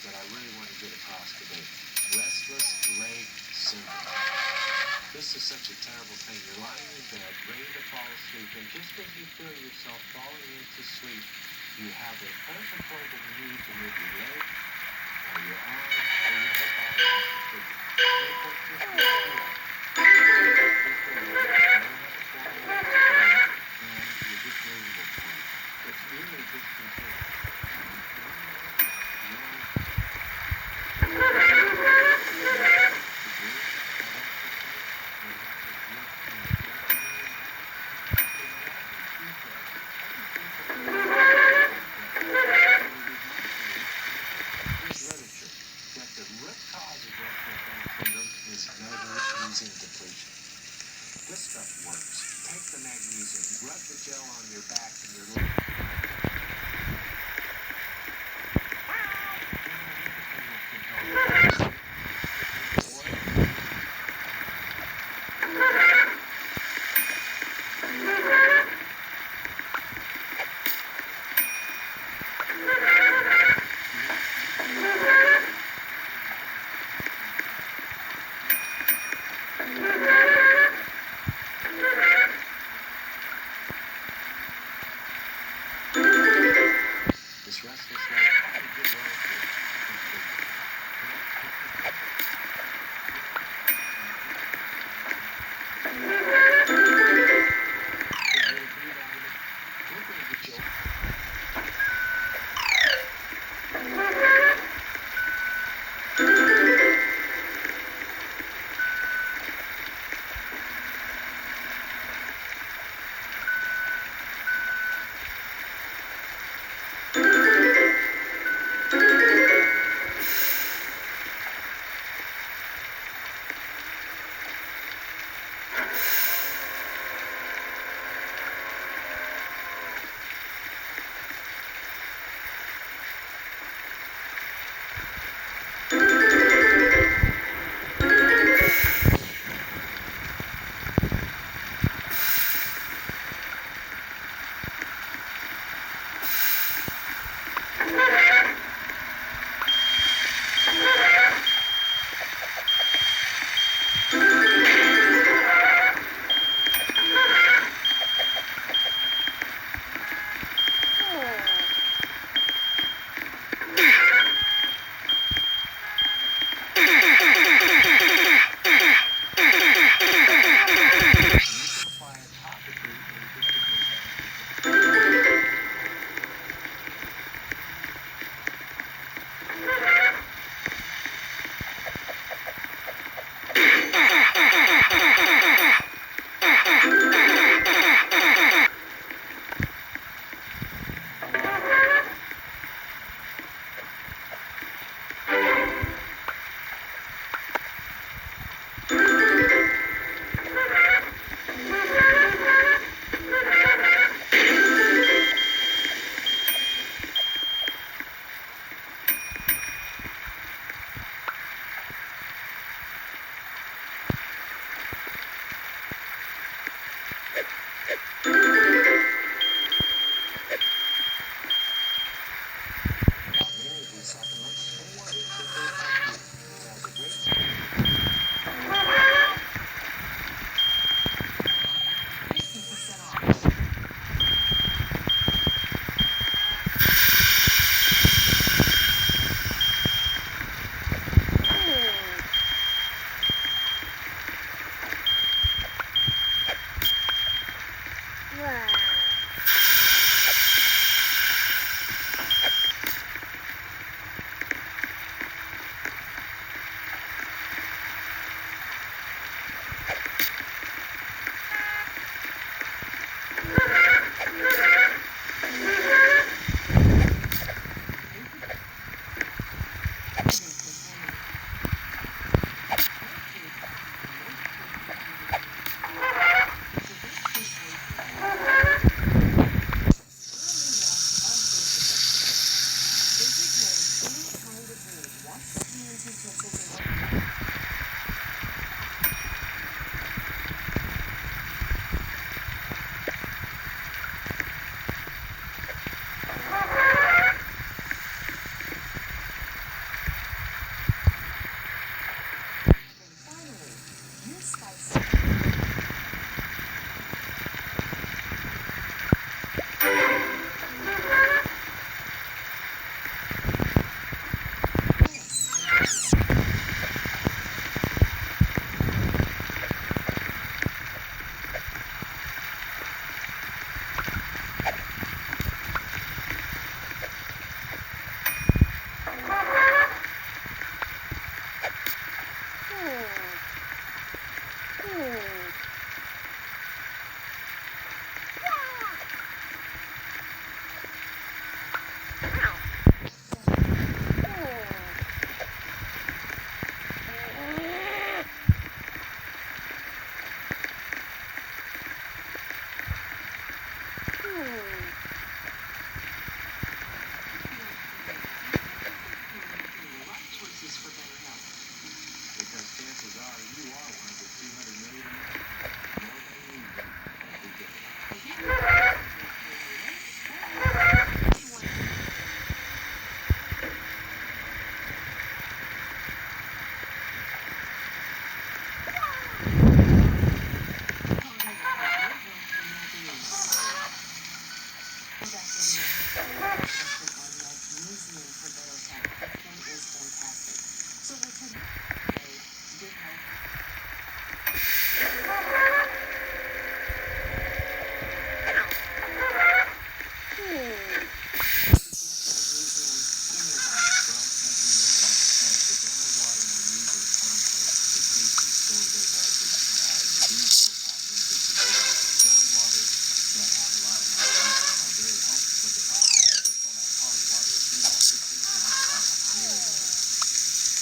that I really want to get across today. Restless leg syndrome. This is such a terrible thing. You're lying in bed, ready to fall asleep, and just as you feel yourself falling into sleep, you have an uncontrollable need to move your leg or your arm or your hip off the figure. And of course, this will do that. And you're just miserable for it. It's really disconcerting. Literature that the root cause of restless leg syndrome is magnesium depletion. This stuff works. Take the magnesium, rub the gel on your back and your legs.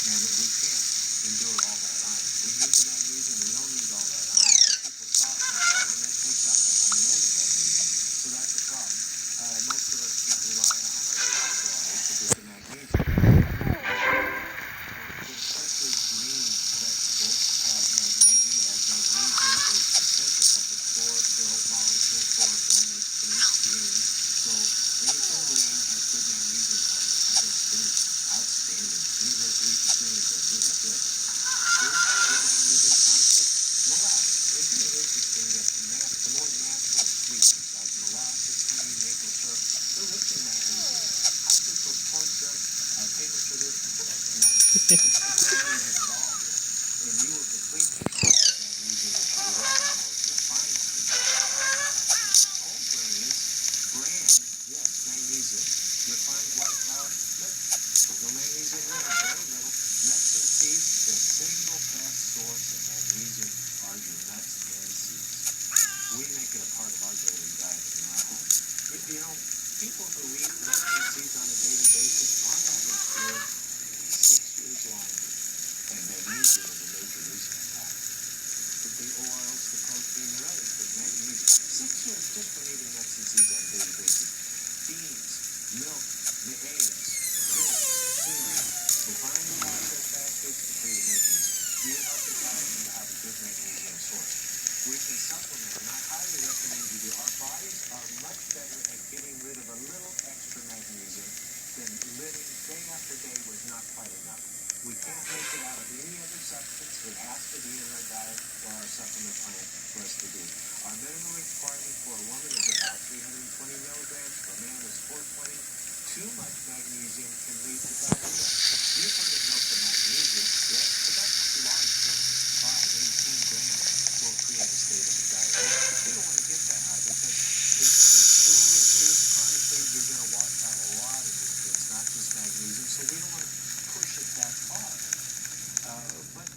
And we can't endure all that iron. We need the magnesium. We don't need all that iron. So people soften it all, and that takes out the iron and the magnesium. So that's the problem. Most of us can't rely on our salt water to get the magnesium. But especially green vegetables have magnesium, as magnesium is the center of the chlorophyll molecule. Chlorophyll makes things green. So anything green has good magnesium content. I think spinach, outstanding. Any of those leafy greens are really good. Good magnesium content. Molasses. Isn't it interesting that the more natural sweeteners like molasses, honey, maple syrup, they're rich in magnesium. High fructose corn syrup, table sugar, magnesium at all here. And you will deplete yourself of magnesium if you rely on those refined sweeteners. Whole grains, bran, yes, magnesium. Refined white flour, no magnesium there, very little. Nuts and seeds, the single best source of magnesium are your nuts and seeds. We make it a part of our daily diet in our home. You know, people who eat nuts and seeds on a daily basis on average live 6 years longer. And magnesium is a major reason for that. The oils, the protein, and others, but magnesium. 6 years just from eating nuts and seeds on a daily basis. Beans, milk, the eggs, fish, tuna, refined processed fast foods deplete magnesium. Eat a healthy diet and you have a good magnesium source. We can supplement, and I highly recommend you do. Our bodies are much better at getting rid of a little extra magnesium than living day after day with not quite enough. We can't make it out of any other substance. It has to be in our diet or our supplement plan for us to do. Our minimum requirement for a woman is about 320 milligrams. For a man is 420. Too much magnesium can lead to diarrhea. You've heard of milk and magnesium, yes? But that's large doses. 5, 18 grams will create a state of diarrhea. We don't want to get that high because if the stool is loose chronically, you're going to wash out a lot of nutrients, not just magnesium. So we don't want to push it that far. But,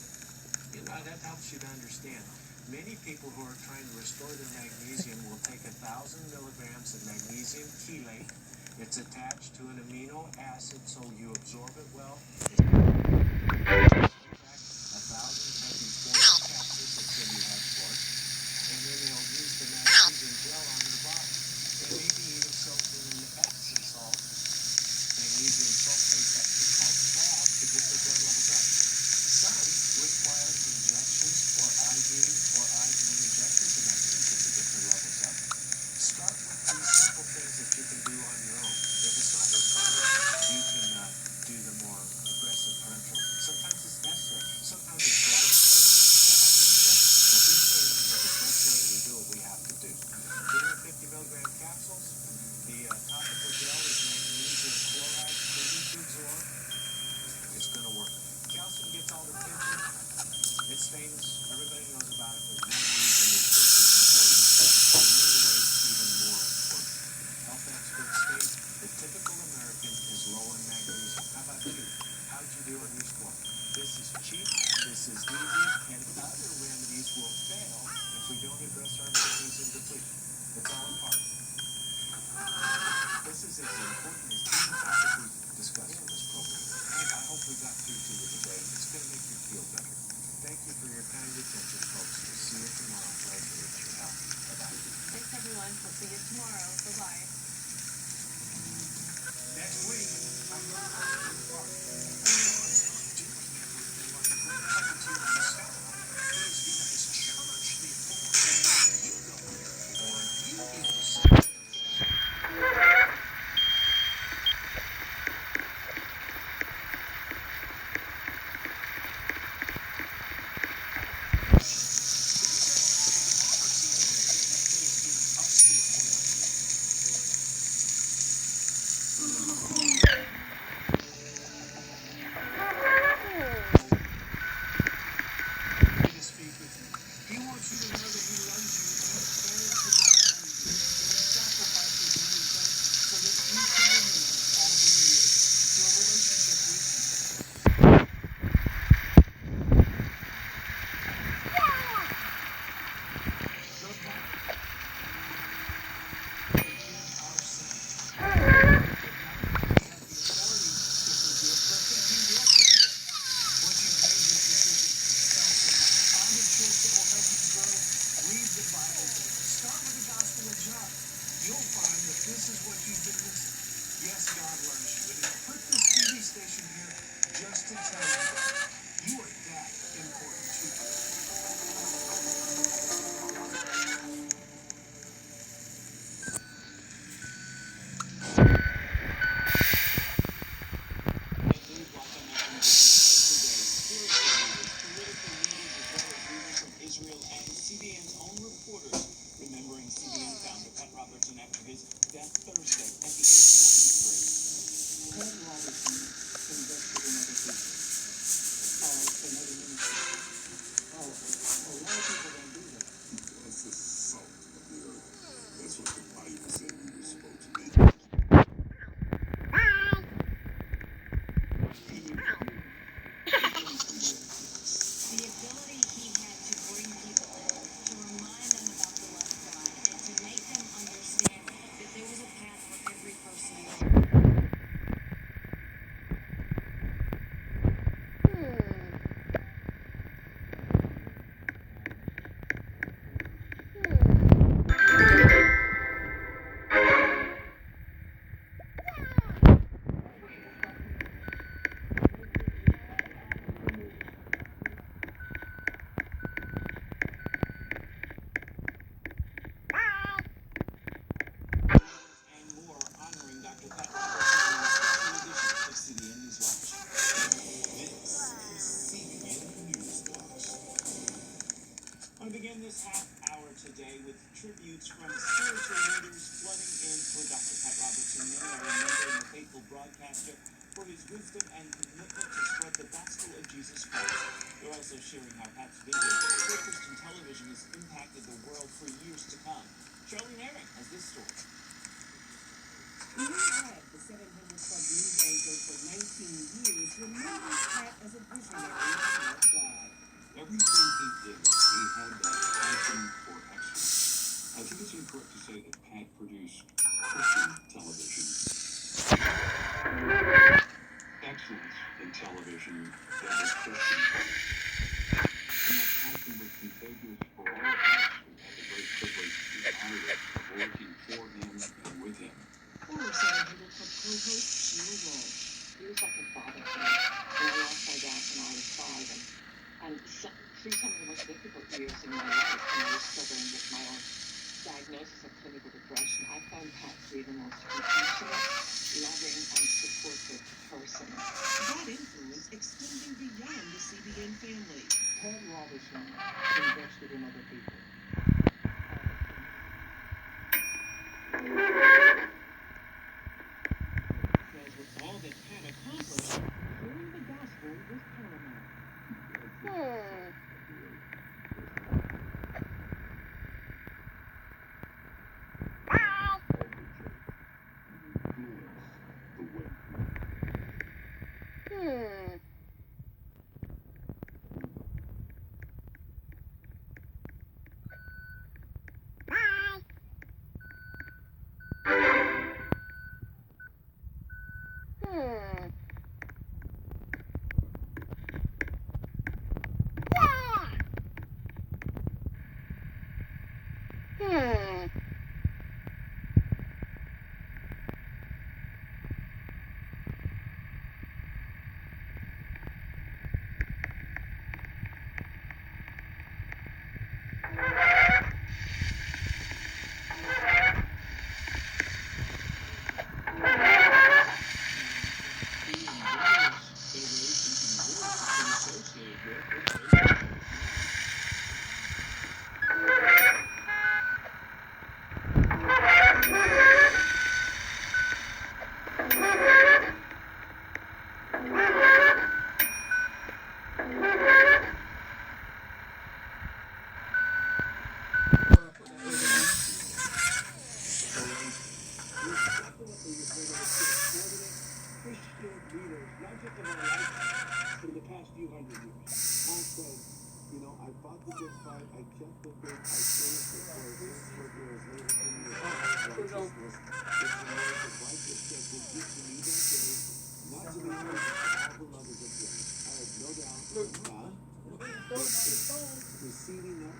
you know, that helps you to understand. Many people who are trying to restore their magnesium will take 1,000 milligrams of magnesium chelate. It's attached to an amino acid, so you absorb it well. It's 1,000 taking 40 capsules until you have 4. And then they'll use the magnesium gel on their body. They maybe even soak in an Epsom salt, magnesium sulfate, Epsom salt bath to get their blood levels up. Some require injections or IV or IV injections of magnesium to get their levels up. Start with these simple things that you can do on your own. If it's not your problem, you can do the more aggressive parental. Sometimes it's necessary. Sometimes it's life-saving to have to inject. But this saving, if it's necessary, we do what we have to do. 250 milligram capsules. The topical gel is magnesium chloride, easy to absorb. It's going to work. Calcium gets all the attention. It's famous. Everybody knows about it. But magnesium is just as important. In many ways, even more important. Health experts state the typical American is low in magnesium. How about you? How'd you do on your score? This is cheap. This is easy. And other remedies will fail if we don't address our magnesium depletion. It's all a part. This is as important as any topic we discuss in this program. And I hope we got through to you today. It's going to make you feel better. Thank you for your kind attention, folks. We'll see you tomorrow. Pleasure with your health. Bye-bye. Thanks, everyone. We'll see you tomorrow. Bye-bye. Next week, I'm going to go to the park. God's not doing everything like a great couple to in the sky. He's in his church before. You go there for it. You do the same. tell you that you are that important to us. Israel and CBN's own reporters remembering CBN founder Pat Robertson after his death Thursday at the age of 93. Pat Robertson invested in other people, another ministry. A lot of people don't do that. That's the salt of the earth. That's what the Bible said we were supposed to be. The ability he had to bring people in, to remind them about the love of God, and to make them understand that there was a path for every person. And more honoring Dr. Pat Robertson in a special edition of CBN Newswatch. This is CBN Newswatch. I want to begin this half hour today with tributes from spiritual leaders flooding in for Dr. Pat Robertson. Many are remembering the faithful broadcaster for his wisdom and commitment to spread the gospel of Jesus Christ. They're also sharing how Pat's vision for Christian television has impacted the world for years to come. Charlene Aaron has this story. Ian Webb, the 700 Club news anchor for 19 years, remembers Pat as a visionary of God. Everything he did, he had that passion for excellence. I think it's incorrect to say that Pat produced Christian television. Excellence in television that was Christian. And that passion was contagious for all of us who had the great privilege to be honored of working for him and with him. Former 700 Club co-host Sheila Walsh. He was like a father to me. And I lost my dad when I was 5, and through some of the most difficult years in my life, when I was struggling with my own diagnosis of clinical depression, I found Pat to be the most compassionate, loving, and supportive person. That influence extending beyond the CBN family. Pat Robertson invested in other people. Because with all that Pat accomplished, sharing the gospel was paramount.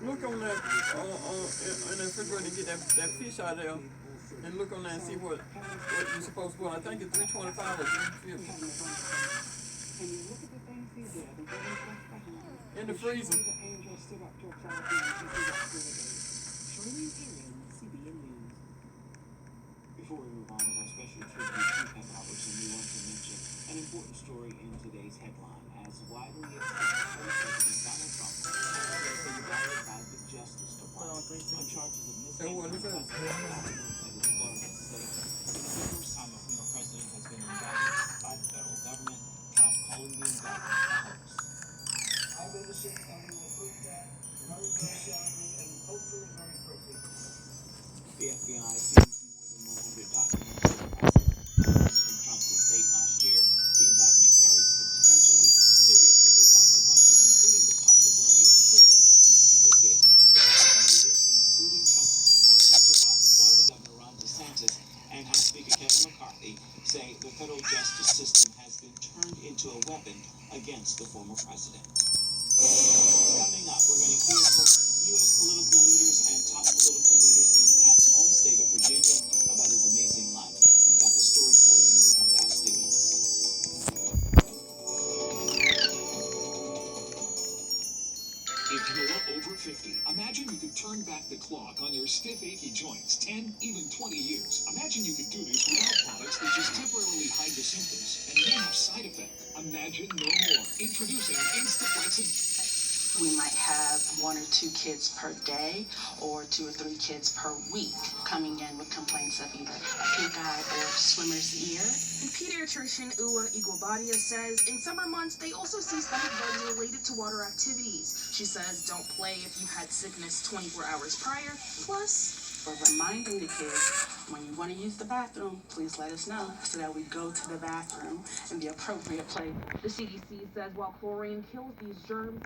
Look on that in the refrigerator and get that fish out there, and look on there and see what you're supposed to put. I think it's $3.25 or $3.50. And you look at the things in the freezer. The angel stood up to a crowd being taken up for the day. Charlene Aaron, CBN News. Before we move on with our special tribute to Pat Robertson, we want to mention an important story in today's headline. As widely expected, President Donald Trump has been indicted by the Justice Department on charges of mishandling classified documents at his Florida estate. It's the first time a former president has been indicted by the federal government. Trump calling the indictment a hoax. I'm innocent, and we will prove that very, very soundly and hopefully very quickly. The FBI seized more than 100 documents from Trump's estate last year. The indictment carries potentially serious legal consequences, including the possibility of prison if he's convicted. The leaders, including Trump's presidential rival, Florida Governor Ron DeSantis, and House Speaker Kevin McCarthy, say the federal justice system has been turned into a weapon against the former president. Coming up, we're going to hear from U.S. political leaders and top political leaders in Pat's home state of Virginia about his amazing life. We've got the story for you when we come back. Stay with us. If you're over 50, imagine you could turn back the clock on your stiff, achy joints 10, even 20 years. Imagine you could do this without products that just temporarily hide the symptoms and may have side effects. Imagine no more. Introducing Instaflex. We might have 1 or 2 kids per day or 2 or 3 kids per week coming in with complaints of either a pink eye or swimmer's ear. And pediatrician Uwa Iguabadia says in summer months they also see stomach bugs related to water activities. She says don't play if you've had sickness 24 hours prior. Plus, we're reminding the kids, when you want to use the bathroom, please let us know so that we go to the bathroom in the appropriate place. the CDC says while chlorine kills these germs,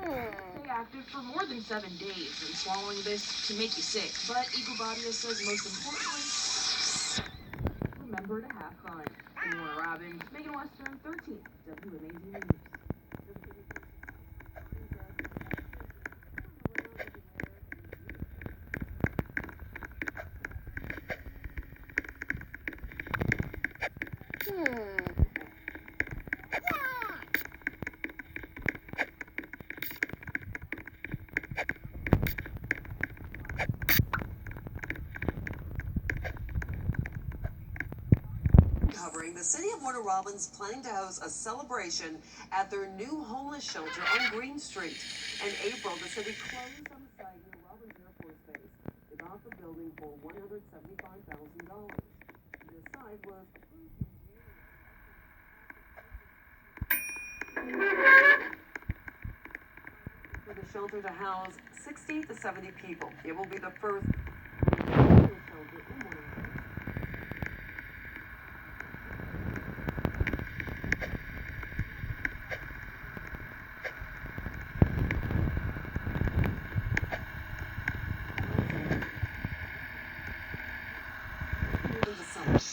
stay active for more than 7 days, and swallowing this can make you sick. But Iguabadia says most importantly, remember to have fun. In Warner Robins, Megan Western, 13, WMAZ News. Covering, the city of Warner Robins planning to host a celebration at their new homeless shelter on Green Street. In April, the city closed on the site near Robins Air Force Base. They bought the building for $175,000. The site was for the shelter to house 60 to 70 people. It will be the first shelter in Warner Robins.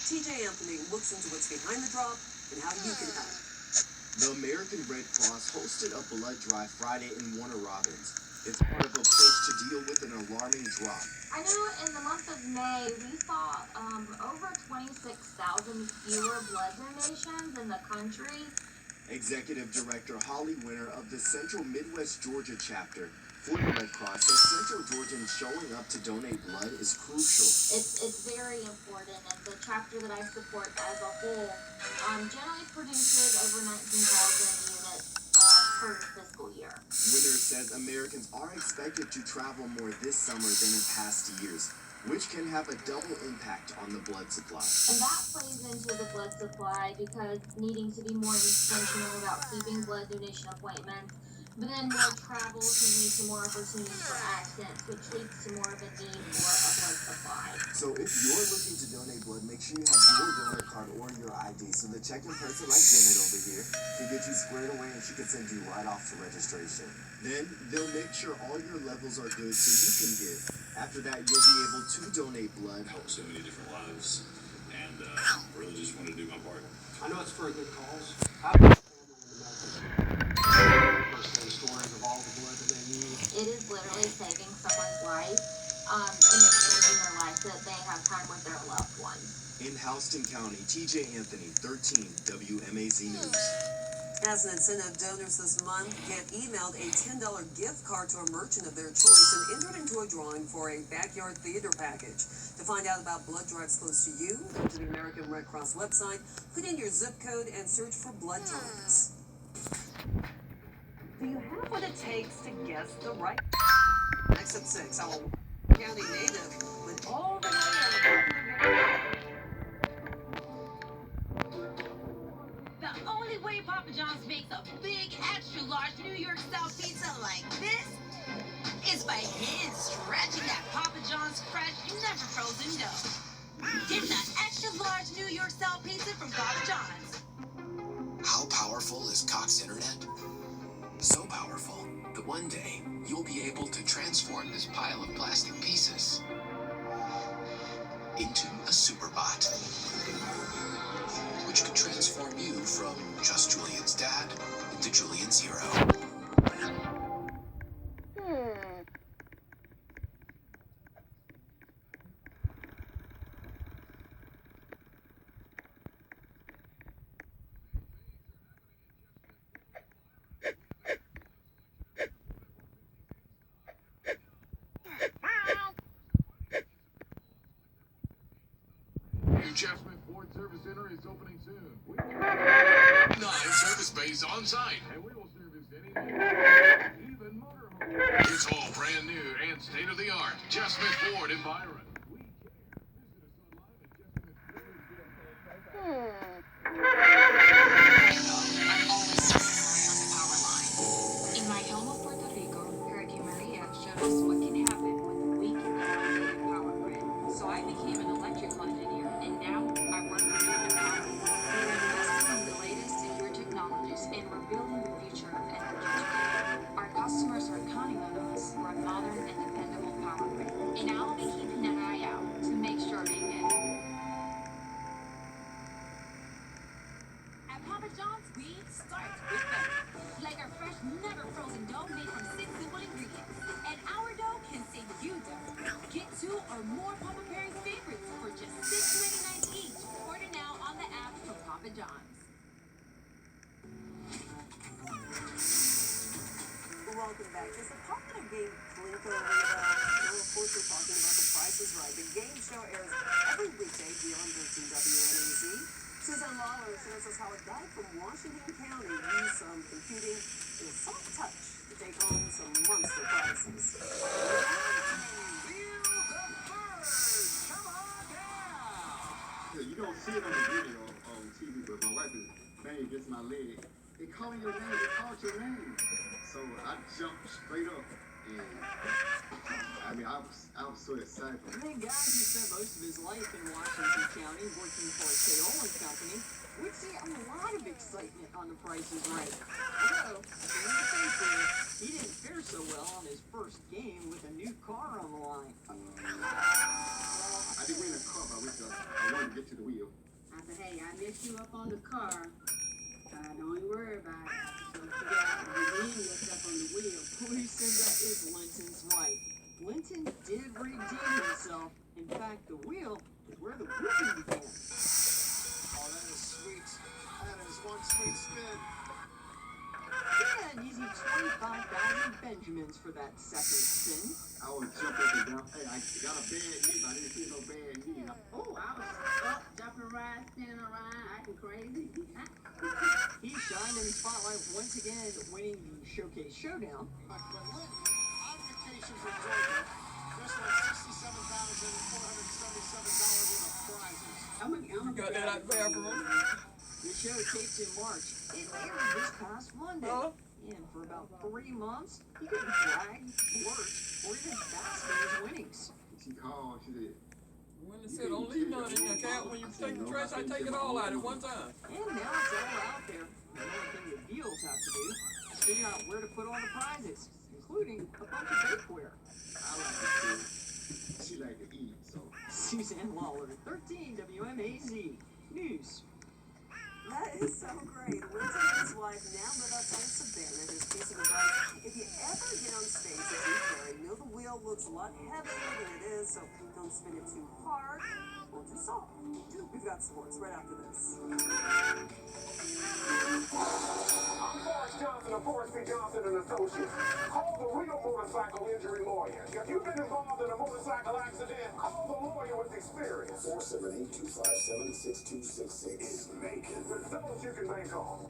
TJ Anthony looks into what's behind the drop and how you can help. The American Red Cross hosted a blood drive Friday in Warner Robins. It's part of a push to deal with an alarming drop. I know in the month of May, we saw over 26,000 fewer blood donations in the country. Executive Director Holly Winter of the Central Midwest Georgia chapter for the Red Cross says Central Georgians showing up to donate blood is crucial. It's very important, and the chapter that I support as a whole generally produces over 19,000 units per fiscal year. Winter says Americans are expected to travel more this summer than in past years, which can have a double impact on the blood supply. And that plays into the blood supply because needing to be more intentional about keeping blood donation appointments. But then more travel can lead to more opportunities for accidents, which leads to more of a need for a blood supply. So if you're looking to donate blood, make sure you have your donor card or your ID so the check-in person like Janet over here can get you squared away and she can send you right off to registration. Then they'll make sure all your levels are good so you can give. After that, you'll be able to donate blood. Help so many different lives, and really just wanted to do my part. I know it's for a good cause. Stories of all the blood that they use. It is literally saving someone's life, and it's changing their life so that they have time with their loved ones. In Houston County, TJ Anthony, 13 WMAZ News. As an incentive, donors this month get emailed a $10 gift card to a merchant of their choice and entered into a drawing for a backyard theater package. To find out about blood drives close to you, go to the American Red Cross website, put in your zip code, and search for blood drives. Do you have what it takes to guess the right? Next at 6, our county native with all the way The only way Papa John's makes a big, extra large New York style pizza like this is by hand stretching that Papa John's fresh, never frozen dough. Get the extra large New York style pizza from Papa John's. How powerful is Cox Internet? So powerful that one day you'll be able to transform this pile of plastic pieces into a superbot, which could transform you from just Julian's dad into Julian's hero. Your Jeff Smith Ford Service Center is opening soon. 9 service bays on site. And we will service anything, even motorhomes. It's all brand new and state of the art. Jeff Smith Ford in Byron. We care. Visit us online at I'm always so sorry on the power line. In my home of Puerto Rico, Hurricane Maria showed us what can happen with a weak and outdated power grid. So I became an electrical engineer, and now I work for Northern Power. We're investing in the latest secure technologies, and we're building the future of energy together. Our customers are counting on us for a modern and dependable power grid, and I'll be keeping an eye out to make sure they get it. At Papa John's, we start with better. Like our fresh, never frozen dough made from 6 simple ingredients. And our dough can save you dough. Get 2 or more Papa Perry favorites for just $6.99 each. Order now on the app from Papa John's. Welcome back. Does the popular game Plinko ring a bell? Well, of course, we're talking about The Price is Right. The game show airs every weekday here on 13 WNAZ. Suzanne Lawler shows us how a guy from Washington County used some computing and a soft touch to take home some monster prizes. You don't see it on the video on TV, but my wife is banging against my leg. They calling your name, they called your name. So I jumped straight up, and I mean, I was so excited. The guy who spent most of his life in Washington County working for a Keolan company would see a lot of excitement on The Price is Right. Although, at the end of the day, he didn't fare so well on his first game with a new car on the line. I didn't win a car, but I wanted to get to the wheel. I said, hey, I messed you up on the car. Don't you worry about it. So you got to redeem yourself on the wheel. Police said that is Linton's wife. Linton did redeem himself. In fact, the wheel is where the whooping began. Oh, that is sweet. That is one sweet spin. He had an easy 25,000 Benjamins for that second spin. I would jump up and down. Hey, I got a bad knee, but I didn't feel no bad knee. Oh, I was up, jumping around, standing around, acting crazy. He shined in the spotlight once again, winning the Showcase Showdown. But Linton, on vacation from Georgia, just like $67,477 worth of prizes. You got that out there for him? The show taped in March. It aired this past Monday. And for about 3 months, he couldn't brag, flirt, or even bask in his winnings. She called, she said, When they said don't leave none in your account, when you take the trash, I take it all out at one time. And now it's all out there. The only thing the deals have to do is figure out where to put all the prizes, including a bunch of bakeware. I like to cook. She like to eat, so. Suzanne Lawler, 13 WMAZ News. That is so great. Linton and his wife now live outside Savannah. His piece of advice: if you ever get on stage with Drew Carey, know the wheel looks a lot heavier than it is, so don't spin it too hard. difficulty solved. We've got sports right after this. I'm Forrest Johnson of Forrest B. Johnson and Associates. Call the real motorcycle injury lawyer. If you've been involved in a motorcycle accident, call the lawyer with experience. 478-257-6266 is Macon. With those you can make on.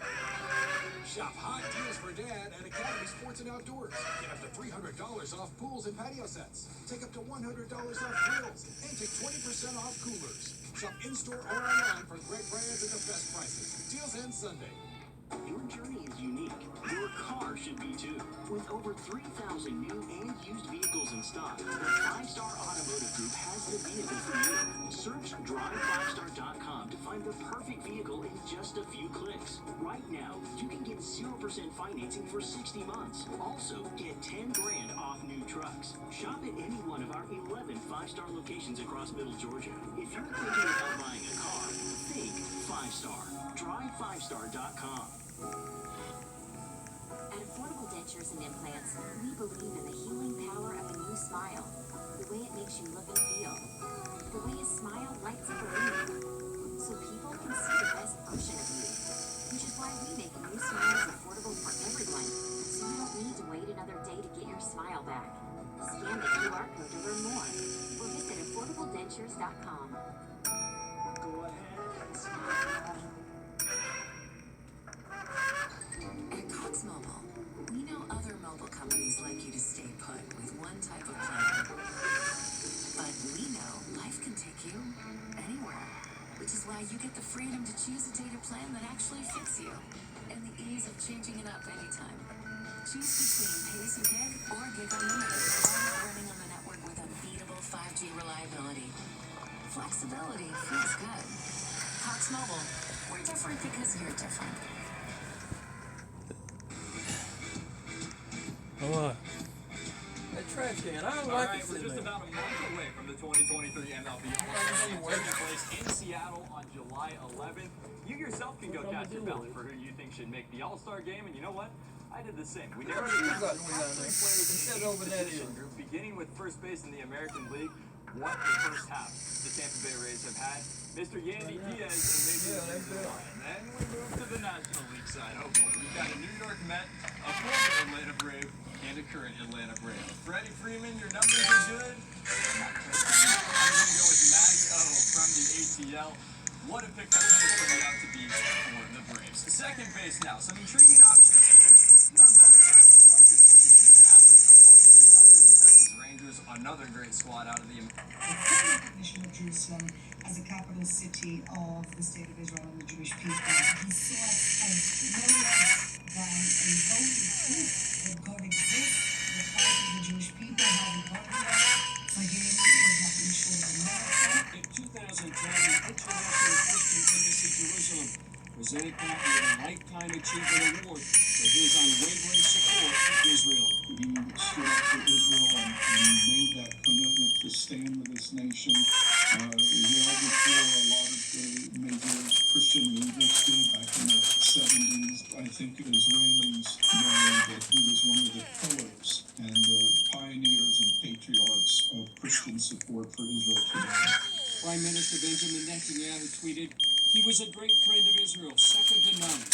Shop hot deals for Dad at Academy Sports and Outdoors. Get up to $300 off pools and patio sets. Take up to $100 off grills and take 20% off coolers. Shop in-store or online for great brands at the best prices. Deals end Sunday. Your journey is unique. Your car should be too. With over 3,000 new and used vehicles in stock, the 5-Star Automotive Group has the vehicle for you. Search drive5star.com to find the perfect vehicle in just a few clicks. Right now, you can get 0% financing for 60 months. Also, get 10 grand off new trucks. Shop at any one of our 11 5-Star locations across Middle Georgia. If you're thinking about buying a car, think 5-Star. Drive5star.com. At Affordable Dentures and Implants, we believe in the healing power of a new smile. The way it makes you look and feel. The way a smile lights up a room. So people can see the best version of you. Which is why we make new smiles affordable for everyone. So you don't need to wait another day to get your smile back. Scan the QR code to learn more. Or visit AffordableDentures.com. Go ahead and smile. At Cox Mobile, we know other mobile companies like you to stay put with one type of plan. But we know life can take you anywhere, which is why you get the freedom to choose a data plan that actually fits you and the ease of changing it up anytime. Choose between pay as you get or Gig Unlimited, all while running on the network with unbeatable 5G reliability. Flexibility feels good. Cox Mobile, we're different because you're different. What? That trash can. I don't like it. We're just about a month away from the 2023 MLB All-Star taking place in Seattle on July 11th. You yourself can go cast your ballot for who you think should make the All-Star game, and you know what? I did the same. We narrowed it down to 3 players in each position group, beginning with first base in the American League. What a first half the Tampa Bay Rays have had. Mr. Yandy Diaz and Major League. And then we move to the National League side. Oh boy, we've got a New York Met, a former Atlanta Brave, and a current Atlanta Brave. Freddie Freeman, your numbers are good. I'm going to go with Matty O from the ATL. What a pickup he is turning out to be for the Braves. Second base now. Some intriguing options. None better than Marcus Simeon. Average above 300. The Texas Rangers, another great squad out of the... The full recognition of Jerusalem as a capital city of the state of Israel and the Jewish people. He saw it as no less than a holy truth that God exists, the plight of the Jewish people, how we got here. For him, it was nothing short of a miracle. In 2010, the International Christian Embassy Jerusalem presented Pat with a Lifetime Achievement Award for his unwavering support of Israel. He stood up for Israel and made that commitment to stand with this nation. Well before a lot of the major Christian leaders did back in the 70s. I think Israelis know that he was one of the pillars and pioneers and patriarchs of Christian support for Israel today. Prime Minister Benjamin Netanyahu tweeted, "He was a great friend of Israel, second to none.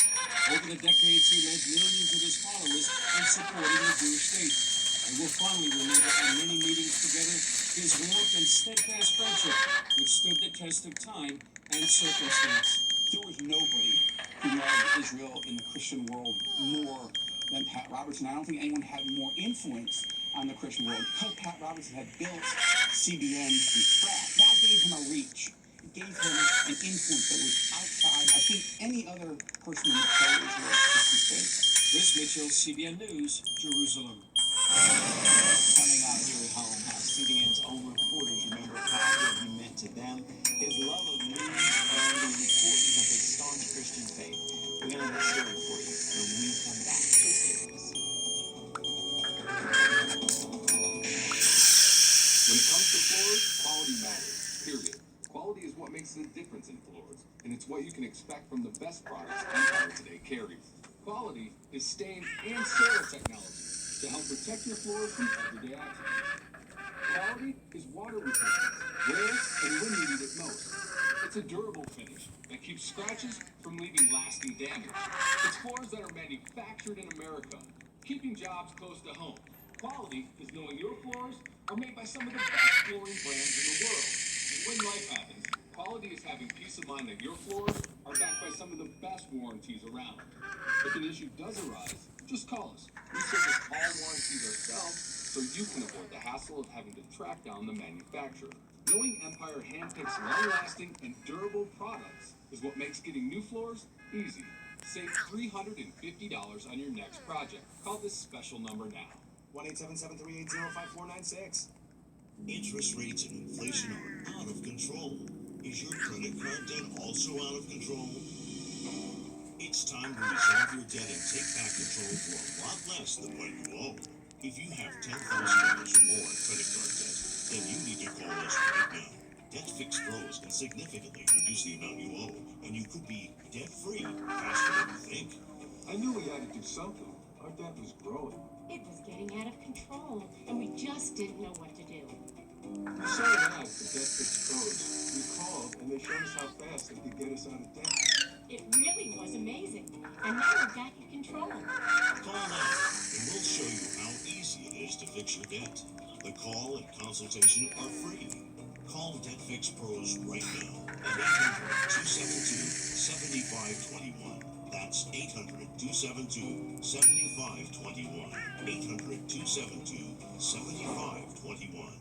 Over the decades, he led millions of his followers in supporting the Jewish state. And we'll fondly remember our many meetings together, his warmth and steadfast friendship, which stood the test of time and circumstance." There was nobody who loved Israel in the Christian world more than Pat Robertson. I don't think anyone had more influence on the Christian world. Because Pat Robertson had built CBN from scratch, that gave him a reach. It gave him an influence that was outside, I think, any other person in the pro-Israel Christian space. Chris Mitchell, CBN News, Jerusalem. Coming out here at home, how CBN's own reporters remember how good he meant to them, his love of news, and the importance of his staunch Christian faith. We're going to have that story for you when we come back. Please stay with us. When it comes to floors, quality matters, period. Quality is what makes the difference in floors, and it's what you can expect from the best products Empire Today carries. Quality is stain and soil technology to help protect your floors from everyday accidents. Quality is water resistance, where and when you need it most. It's a durable finish that keeps scratches from leaving lasting damage. It's floors that are manufactured in America, keeping jobs close to home. Quality is knowing your floors are made by some of the best flooring brands in the world. And when life happens, quality is having peace of mind that your floors are backed by some of the best warranties around. If an issue does arise, just call us. We service all warranties ourselves, so you can avoid the hassle of having to track down the manufacturer. Knowing Empire handpicks long-lasting and durable products is what makes getting new floors easy. Save $350 on your next project. Call this special number now. 1-877-380-5496. Interest rates and inflation are out of control. Is your credit card debt also out of control? It's time to resolve your debt and take back control for a lot less than what you owe. If you have $10,000 or more in credit card debt, then you need to call us right now. Debt Fix Pros can significantly reduce the amount you owe, and you could be debt-free faster than you think. I knew we had to do something. Our debt was growing. It was getting out of control, and we just didn't know what to do. We saw an ad for Debt Fix Pros. We called, and they showed us how fast they could get us out of debt. It really was amazing, and now we're back in control. Call now, and we'll show you how easy it is to fix your debt. The call and consultation are free. Call Debt Fix Pros right now at 800-272-7521. That's 800-272-7521. 800-272-7521.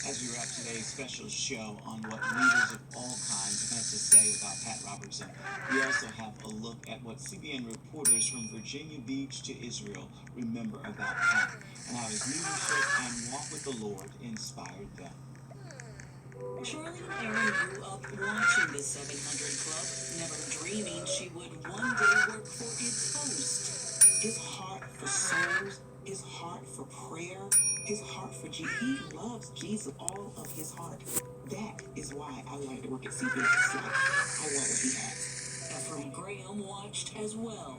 As we wrap today's special show on what leaders of all kinds had to say about Pat Robertson, we also have a look at what CBN reporters from Virginia Beach to Israel remember about Pat and how his leadership and walk with the Lord inspired them. Charlie and Aaron grew up watching the 700 Club, never dreaming she would one day work for its host. His heart for souls, his heart for prayer, his heart for Jesus. He loves Jesus with all of his heart. That is why I wanted to work at CBS. It's like, I want what he has. Ephraim Graham watched as well.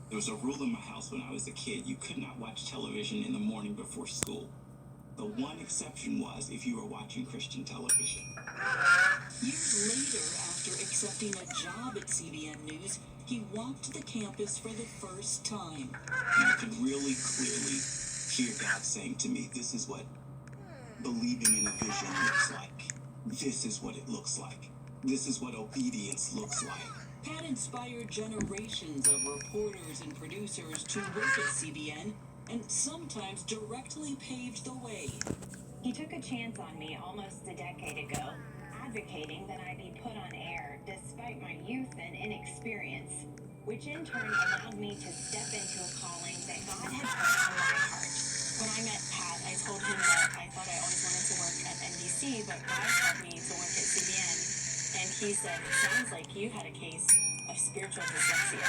There was a rule in my house when I was a kid. You could not watch television in the morning before school. The one exception was if you were watching Christian television. Years later, after accepting a job at CBN News, he walked the campus for the first time. And I could really clearly hear God saying to me, this is what believing in a vision looks like. This is what it looks like. This is what obedience looks like. Pat inspired generations of reporters and producers to work at CBN and sometimes directly paved the way. He took a chance on me almost a decade ago, advocating that I be put on air despite my youth and inexperience, which in turn allowed me to step into a calling that God had put on my heart. When I met Pat, I told him that I thought I always wanted to work at NBC, but God called me to work at CBN. And he said, it sounds like you had a case of spiritual dyslexia.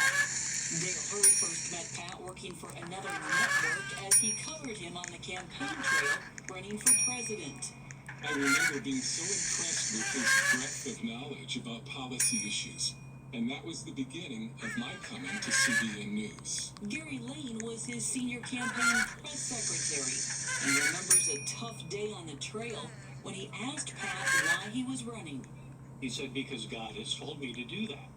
Dale Hurd first met Pat working for another network as he covered him on the campaign trail running for president. I remember being so impressed with his breadth of knowledge about policy issues. And that was the beginning of my coming to CBN News. Gary Lane was his senior campaign press secretary and remembers a tough day on the trail when he asked Pat why he was running. He said, because God has told me to do that.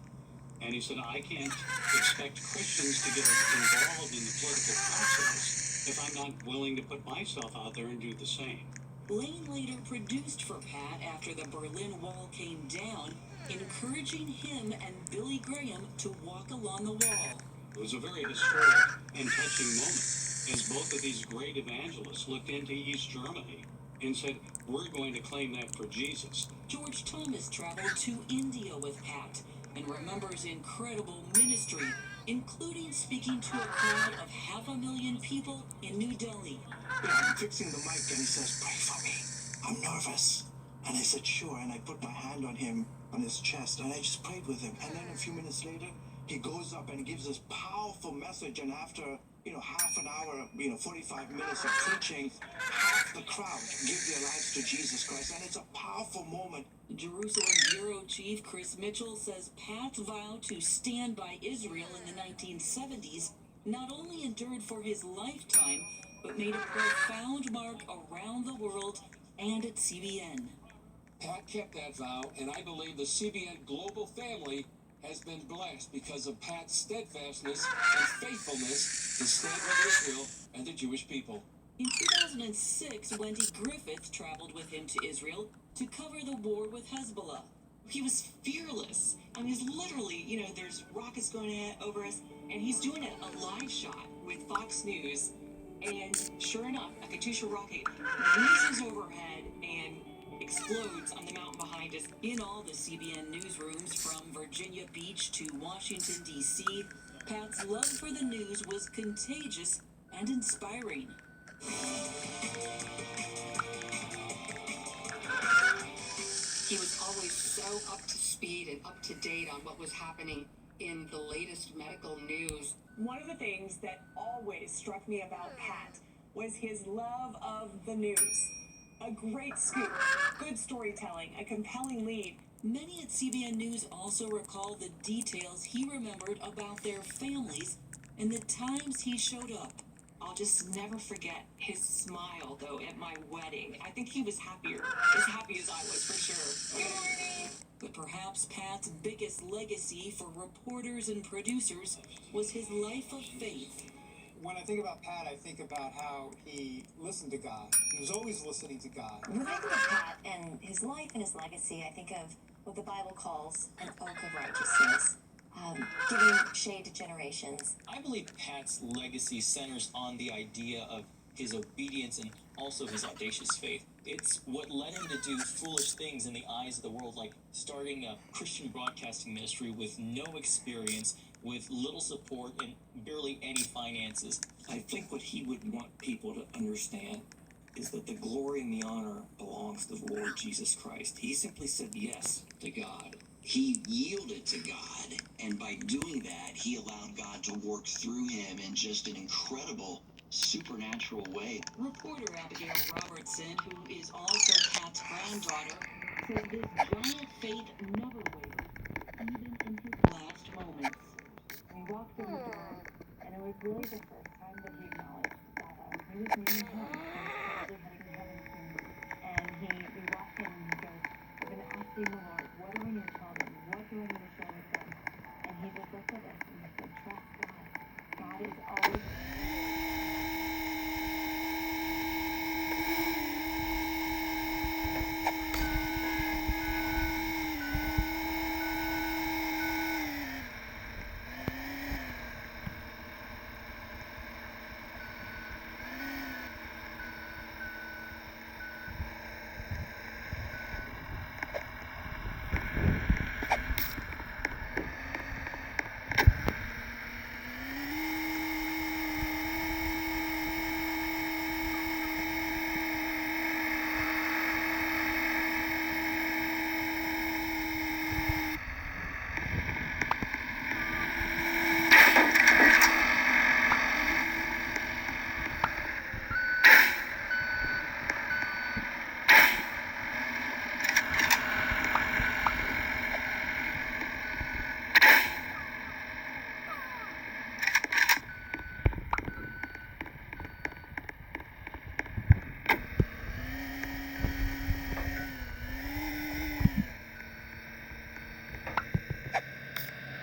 And he said, I can't expect Christians to get involved in the political process if I'm not willing to put myself out there and do the same. Lane later produced for Pat after the Berlin Wall came down, encouraging him and Billy Graham to walk along the wall. It was a very historic and touching moment as both of these great evangelists looked into East Germany and said, we're going to claim that for Jesus. George Thomas traveled to India with Pat and remembers incredible ministry, including speaking to a crowd of 500,000 people in New Delhi. I'm fixing the mic and he says, pray for me. I'm nervous. And I said, sure. And I put my hand on him, on his chest, and I just prayed with him. And then a few minutes later, he goes up and gives this powerful message. And after, half an hour, 45 minutes of preaching, half the crowd give their lives to Jesus Christ. And it's a powerful moment. Jerusalem Bureau Chief Chris Mitchell says Pat's vow to stand by Israel in the 1970s not only endured for his lifetime, but made a profound mark around the world and at CBN. Pat kept that vow, and I believe the CBN global family has been blessed because of Pat's steadfastness and faithfulness to stand with Israel and the Jewish people. In 2006, Wendy Griffith traveled with him to Israel to cover the war with Hezbollah. He was fearless. I mean, he's literally, there's rockets going over us, and he's doing a live shot with Fox News, and sure enough, a Katyusha rocket whizzes overhead and explodes on the mountain behind us. In all the CBN newsrooms from Virginia Beach to Washington, D.C., Pat's love for the news was contagious and inspiring. He was always so up to speed and up to date on what was happening in the latest medical news. One of the things that always struck me about Pat was his love of the news. A great scoop, good storytelling, a compelling lead. Many at CBN News also recall the details he remembered about their families and the times he showed up. I'll just never forget his smile, though, at my wedding. I think he was as happy as I was, for sure. Good morning. But perhaps Pat's biggest legacy for reporters and producers was his life of faith. When I think about Pat, I think about how he listened to God. He was always listening to God. When I think of Pat and his life and his legacy, I think of what the Bible calls an oak of righteousness, giving shade to generations. I believe Pat's legacy centers on the idea of his obedience and also his audacious faith. It's what led him to do foolish things in the eyes of the world, like starting a Christian broadcasting ministry with no experience, with little support and barely any finances. I think what he would want people to understand is that the glory and the honor belongs to the Lord Jesus Christ. He simply said yes to God. He yielded to God, and by doing that, he allowed God to work through him in just an incredible, supernatural way. Reporter Abigail Robertson, who is also Pat's granddaughter, said his giant faith never wavered, even in his last moments. We walked in the door, and it was really the first time that he acknowledged that he was moving home. He was probably heading to heaven soon. And we walked in, and he goes, "I've been asking the Lord, what do I need to tell them? What do I need to share with them?" And he just looked at us and he said, "Trust God. God is always."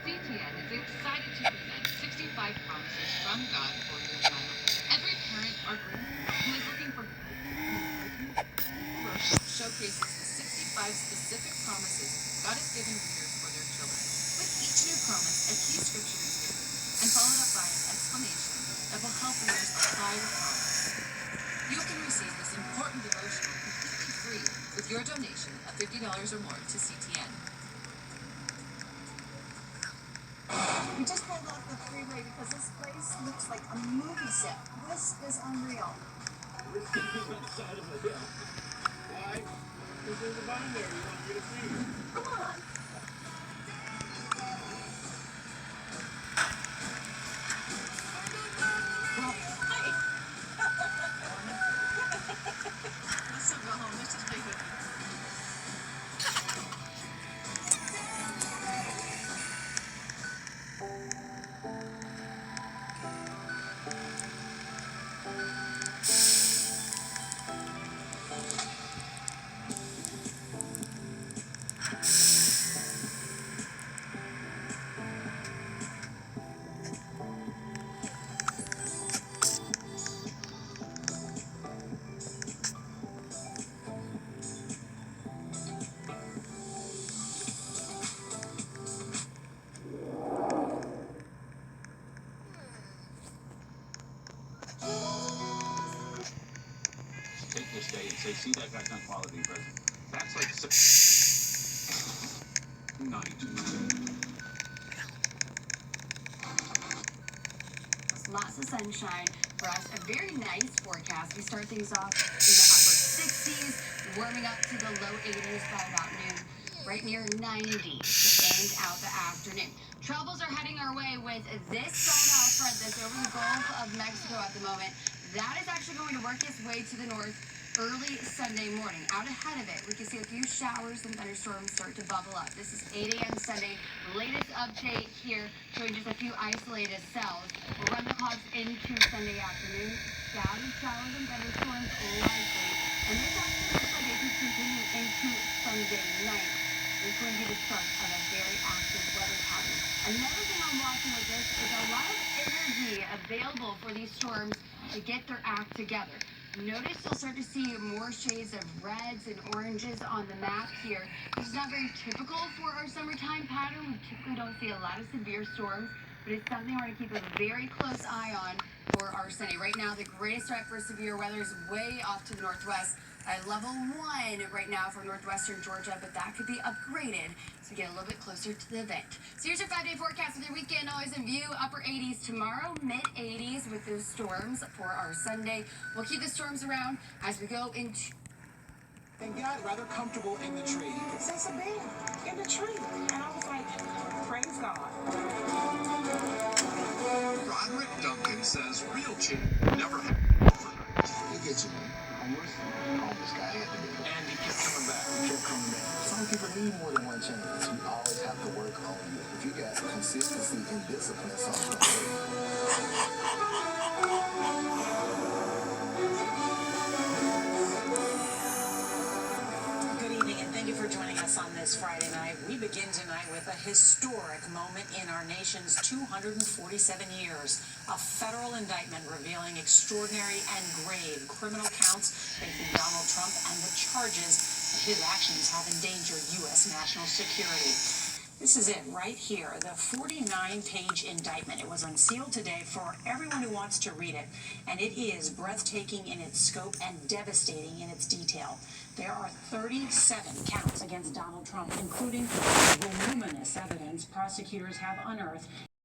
CTN is excited to present 65 promises from God for your child. Every parent or grandparent who is looking for worship showcases the 65 specific promises God has given readers for their children. With each new promise, a key scripture is given and followed up by an explanation that will help readers apply the promise. You can receive this important devotional completely free with your donation of $50 or more to CTN. We just pulled off the freeway because this place looks like a movie set. This is unreal. We're sitting on the side of a hill. Why? Because there's a vine there you want you to see. Come on. Well, hi. Let's still go home. Let's just play with you. this day and say, see, that guy's not quality president. That's like Lots of sunshine for us. A very nice forecast. We start things off in the upper 60s, warming up to the low 80s by about noon, right near 90 to end out the afternoon. Troubles are heading our way with this cell front that's over the Gulf of Mexico at the moment. That is actually going to work its way to the north early Sunday morning. Out ahead of it, we can see a few showers and thunderstorms start to bubble up. This is 8 a.m. Sunday. Latest update here showing just a few isolated cells. We'll run the clocks into Sunday afternoon. Scattered showers and thunderstorms likely. And this actually looks like it could continue into Sunday night. It's going to be the start of a very active weather pattern. Another thing I'm watching with this is a lot of energy available for these storms to get their act together. Notice you'll start to see more shades of reds and oranges on the map here. This is not very typical for our summertime pattern. We typically don't see a lot of severe storms, but it's something we're going to keep a very close eye on for our Sunday. Right now, the greatest threat for severe weather is way off to the northwest at level 1 right now for northwestern Georgia, but that could be upgraded so we get a little bit closer to the event. So here's your 5-day forecast with your weekend always in view. Upper 80s tomorrow, mid 80s with those storms for our Sunday. We'll keep the storms around as we go into... And got rather comfortable in the tree. It's just a bed in the tree. And I was like, praise God. Roderick Duncan says real change never happened overnight. You get you, man. Homeless guy had to be. And he kept coming back. He kept coming back. Some people need more than one chance. You always have to work on you. If you got consistency and discipline, something like Good evening, and thank you for joining us on this Friday night. We begin tonight with a historic moment in our nation's 247 years. A federal indictment revealing extraordinary and grave criminal counts facing Donald Trump and the charges that his actions have endangered U.S. national security. This is it right here, the 49-page indictment. It was unsealed today for everyone who wants to read it, and it is breathtaking in its scope and devastating in its detail. There are 37 counts against Donald Trump, including voluminous evidence prosecutors have unearthed